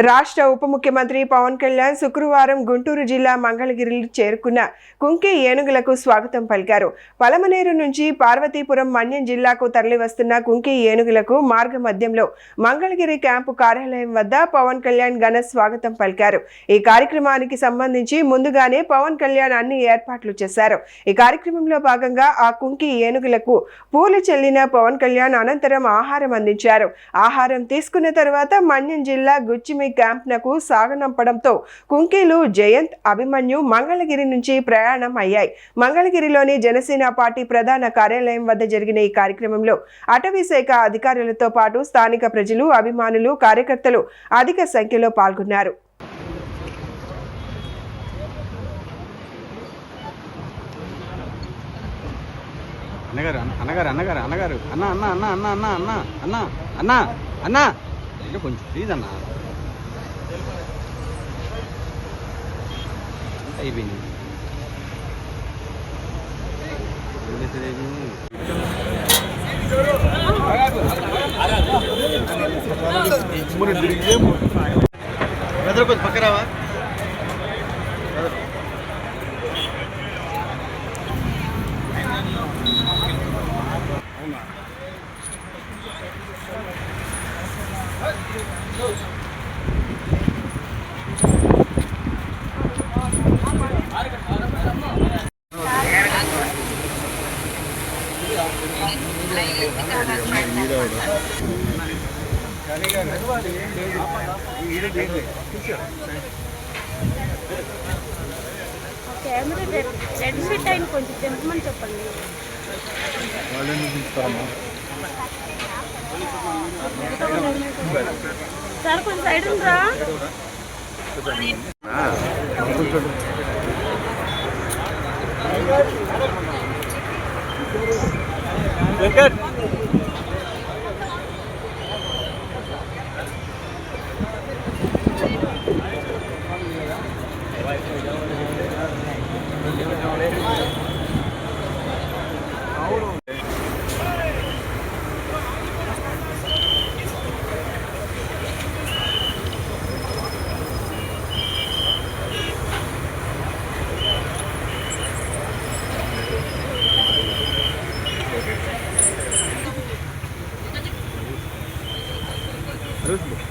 రాష్ట్ర ఉప ముఖ్యమంత్రి పవన్ కళ్యాణ్ శుక్రవారం గుంటూరు జిల్లా మంగళగిరి చేరుకున్న కుంకి ఏనుగులకు స్వాగతం పలికారు. పలమనేరు నుంచి పార్వతీపురం మన్యం జిల్లాకు తరలివస్తున్న కుంకి ఏనుగులకు మార్గ మధ్యంలో మంగళగిరి క్యాంపు కార్యాలయం వద్ద పవన్ కళ్యాణ్ ఘన స్వాగతం పలికారు. ఈ కార్యక్రమానికి సంబంధించి ముందుగానే పవన్ కళ్యాణ్ అన్ని ఏర్పాట్లు చేశారు. ఈ కార్యక్రమంలో భాగంగా ఆ కుంకి ఏనుగులకు పూలు చెల్లిన పవన్ కళ్యాణ్ అనంతరం ఆహారం అందించారు. ఆహారం తీసుకున్న తర్వాత మన్యం జిల్లా గుచ్చిమి క్యాంప్ నకు సాగనంపడంతో కుంకీలు జయంత్, అభిమన్యు మంగళగిరి నుంచి ప్రయాణం అయ్యాయి. మంగళగిరిలోని జనసేన పార్టీ ప్రధాన కార్యాలయం వద్ద జరిగిన ఈ కార్యక్రమంలో అటవీ శాఖ అధికారులతో పాటు స్థానిక ప్రజలు, అభిమానులు, కార్యకర్తలు అధిక సంఖ్యలో పాల్గొన్నారు. అన్నగారు అన్నగారు అన్నగారు అన్నగారు అన్న అన్న అన్న అన్న అన్న అన్న అన్న అన్న అన్న అంటే కొంచెం ప్లీజ్ అన్న అయిపోయింది. కొంచెం పక్కరావా కెమెరా రెడ్ సెట్ అయిన కొంచెం తెంపమని చెప్పండి. సార్ కొంచెం సైడ్ ఉందా? వెంకట్ Terus